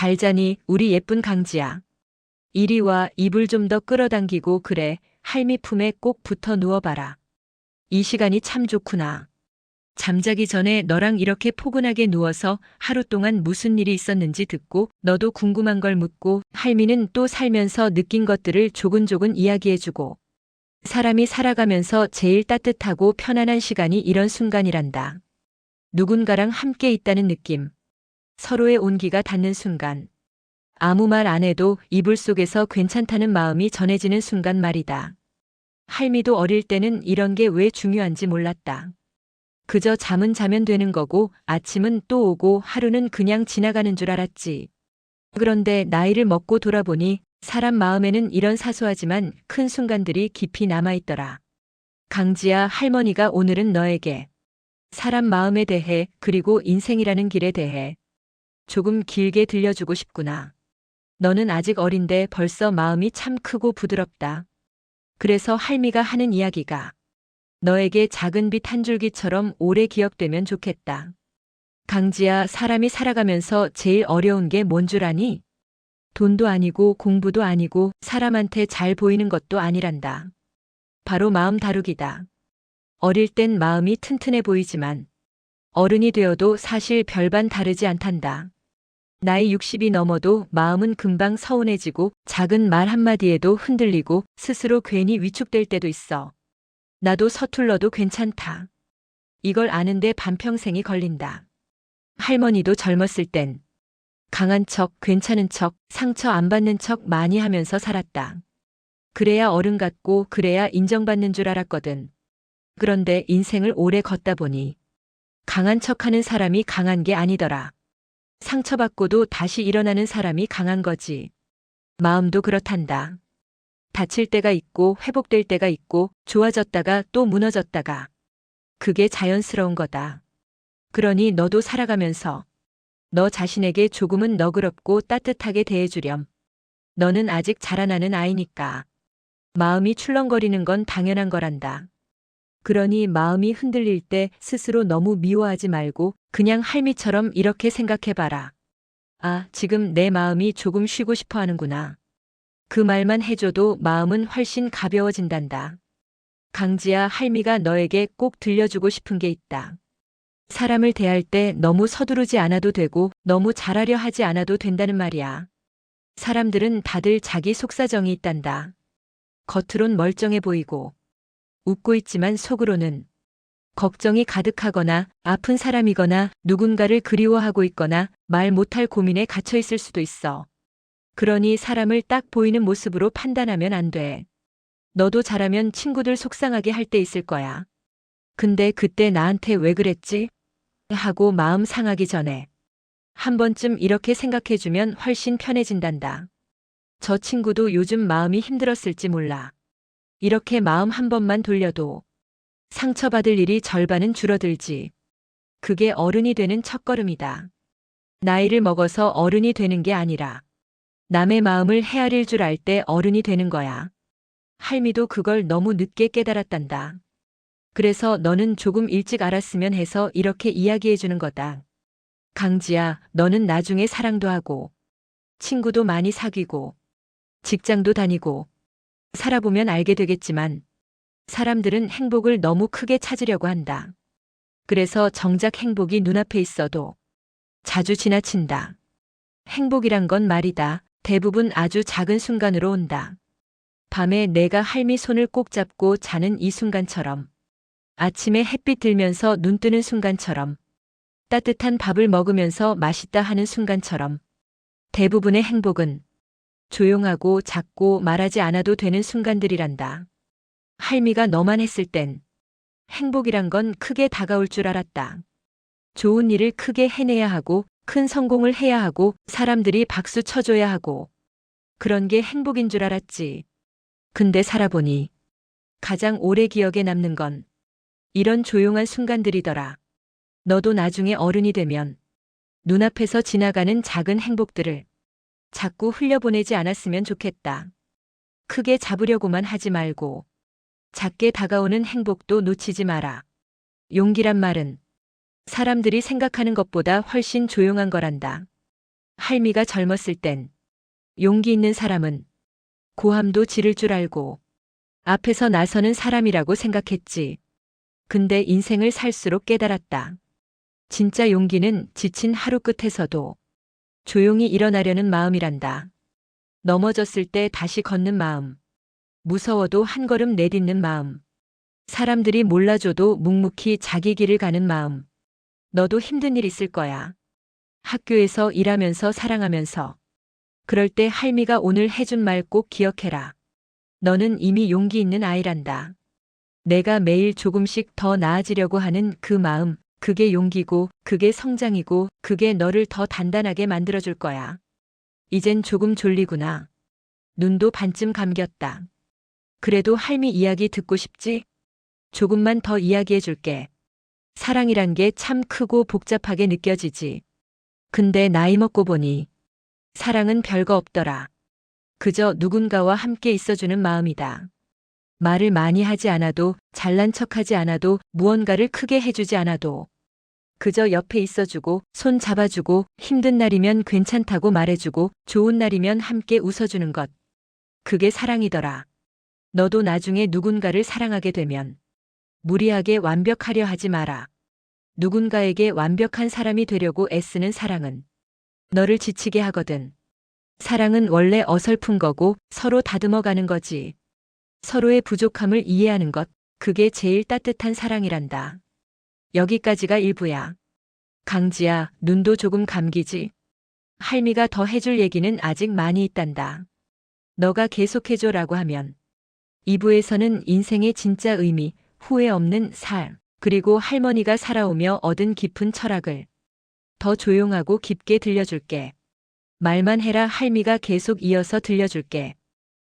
잘 자니 우리 예쁜 강지야. 이리 와 이불 좀 더 끌어당기고 그래 할미 품에 꼭 붙어 누워봐라. 이 시간이 참 좋구나. 잠자기 전에 너랑 이렇게 포근하게 누워서 하루 동안 무슨 일이 있었는지 듣고 너도 궁금한 걸 묻고 할미는 또 살면서 느낀 것들을 조근조근 이야기해주고 사람이 살아가면서 제일 따뜻하고 편안한 시간이 이런 순간이란다. 누군가랑 함께 있다는 느낌. 서로의 온기가 닿는 순간. 아무 말 안 해도 이불 속에서 괜찮다는 마음이 전해지는 순간 말이다. 할미도 어릴 때는 이런 게 왜 중요한지 몰랐다. 그저 잠은 자면 되는 거고 아침은 또 오고 하루는 그냥 지나가는 줄 알았지. 그런데 나이를 먹고 돌아보니 사람 마음에는 이런 사소하지만 큰 순간들이 깊이 남아있더라. 강지야, 할머니가 오늘은 너에게 사람 마음에 대해 그리고 인생이라는 길에 대해 조금 길게 들려주고 싶구나. 너는 아직 어린데 벌써 마음이 참 크고 부드럽다. 그래서 할미가 하는 이야기가 너에게 작은 빛 한 줄기처럼 오래 기억되면 좋겠다. 강지야, 사람이 살아가면서 제일 어려운 게 뭔 줄 아니? 돈도 아니고 공부도 아니고 사람한테 잘 보이는 것도 아니란다. 바로 마음 다루기다. 어릴 땐 마음이 튼튼해 보이지만 어른이 되어도 사실 별반 다르지 않단다. 나이 60이 넘어도 마음은 금방 서운해지고 작은 말 한마디에도 흔들리고 스스로 괜히 위축될 때도 있어. 나도 서툴러도 괜찮다. 이걸 아는데 반평생이 걸린다. 할머니도 젊었을 땐 강한 척, 괜찮은 척, 상처 안 받는 척 많이 하면서 살았다. 그래야 어른 같고 그래야 인정받는 줄 알았거든. 그런데 인생을 오래 걷다 보니 강한 척하는 사람이 강한 게 아니더라. 상처받고도 다시 일어나는 사람이 강한 거지. 마음도 그렇단다. 다칠 때가 있고 회복될 때가 있고 좋아졌다가 또 무너졌다가. 그게 자연스러운 거다. 그러니 너도 살아가면서 너 자신에게 조금은 너그럽고 따뜻하게 대해주렴. 너는 아직 자라나는 아이니까. 마음이 출렁거리는 건 당연한 거란다. 그러니 마음이 흔들릴 때 스스로 너무 미워하지 말고 그냥 할미처럼 이렇게 생각해봐라. 아, 지금 내 마음이 조금 쉬고 싶어 하는구나. 그 말만 해줘도 마음은 훨씬 가벼워진단다. 강지야, 할미가 너에게 꼭 들려주고 싶은 게 있다. 사람을 대할 때 너무 서두르지 않아도 되고 너무 잘하려 하지 않아도 된다는 말이야. 사람들은 다들 자기 속사정이 있단다. 겉으론 멀쩡해 보이고 웃고 있지만 속으로는 걱정이 가득하거나 아픈 사람이거나 누군가를 그리워하고 있거나 말 못할 고민에 갇혀 있을 수도 있어. 그러니 사람을 딱 보이는 모습으로 판단하면 안 돼. 너도 잘하면 친구들 속상하게 할 때 있을 거야. 근데 그때 나한테 왜 그랬지? 하고 마음 상하기 전에 한 번쯤 이렇게 생각해주면 훨씬 편해진단다. 저 친구도 요즘 마음이 힘들었을지 몰라. 이렇게 마음 한 번만 돌려도 상처받을 일이 절반은 줄어들지. 그게 어른이 되는 첫걸음이다. 나이를 먹어서 어른이 되는 게 아니라 남의 마음을 헤아릴 줄 알 때 어른이 되는 거야. 할미도 그걸 너무 늦게 깨달았단다. 그래서 너는 조금 일찍 알았으면 해서 이렇게 이야기해 주는 거다. 강지야, 너는 나중에 사랑도 하고 친구도 많이 사귀고 직장도 다니고 살아보면 알게 되겠지만 사람들은 행복을 너무 크게 찾으려고 한다. 그래서 정작 행복이 눈앞에 있어도 자주 지나친다. 행복이란 건 말이다. 대부분 아주 작은 순간으로 온다. 밤에 내가 할미 손을 꼭 잡고 자는 이 순간처럼, 아침에 햇빛 들면서 눈 뜨는 순간처럼, 따뜻한 밥을 먹으면서 맛있다 하는 순간처럼, 대부분의 행복은 조용하고 작고 말하지 않아도 되는 순간들이란다. 할미가 너만 했을 땐 행복이란 건 크게 다가올 줄 알았다. 좋은 일을 크게 해내야 하고 큰 성공을 해야 하고 사람들이 박수 쳐줘야 하고 그런 게 행복인 줄 알았지. 근데 살아보니 가장 오래 기억에 남는 건 이런 조용한 순간들이더라. 너도 나중에 어른이 되면 눈앞에서 지나가는 작은 행복들을 자꾸 흘려보내지 않았으면 좋겠다. 크게 잡으려고만 하지 말고 작게 다가오는 행복도 놓치지 마라. 용기란 말은 사람들이 생각하는 것보다 훨씬 조용한 거란다. 할미가 젊었을 땐 용기 있는 사람은 고함도 지를 줄 알고 앞에서 나서는 사람이라고 생각했지. 근데 인생을 살수록 깨달았다. 진짜 용기는 지친 하루 끝에서도 조용히 일어나려는 마음이란다. 넘어졌을 때 다시 걷는 마음. 무서워도 한 걸음 내딛는 마음. 사람들이 몰라줘도 묵묵히 자기 길을 가는 마음. 너도 힘든 일 있을 거야. 학교에서 일하면서 사랑하면서. 그럴 때 할미가 오늘 해준 말 꼭 기억해라. 너는 이미 용기 있는 아이란다. 내가 매일 조금씩 더 나아지려고 하는 그 마음, 그게 용기고, 그게 성장이고, 그게 너를 더 단단하게 만들어줄 거야. 이젠 조금 졸리구나. 눈도 반쯤 감겼다. 그래도 할미 이야기 듣고 싶지? 조금만 더 이야기해 줄게. 사랑이란 게 참 크고 복잡하게 느껴지지. 근데 나이 먹고 보니 사랑은 별거 없더라. 그저 누군가와 함께 있어주는 마음이다. 말을 많이 하지 않아도, 잘난 척하지 않아도, 무언가를 크게 해주지 않아도 그저 옆에 있어주고, 손 잡아주고, 힘든 날이면 괜찮다고 말해주고, 좋은 날이면 함께 웃어주는 것. 그게 사랑이더라. 너도 나중에 누군가를 사랑하게 되면 무리하게 완벽하려 하지 마라. 누군가에게 완벽한 사람이 되려고 애쓰는 사랑은 너를 지치게 하거든. 사랑은 원래 어설픈 거고 서로 다듬어가는 거지. 서로의 부족함을 이해하는 것, 그게 제일 따뜻한 사랑이란다. 여기까지가 일부야. 강지야, 눈도 조금 감기지? 할미가 더 해줄 얘기는 아직 많이 있단다. 너가 계속해줘라고 하면 2부에서는 인생의 진짜 의미, 후회 없는 삶, 그리고 할머니가 살아오며 얻은 깊은 철학을 더 조용하고 깊게 들려줄게. 말만 해라 할미가 계속 이어서 들려줄게.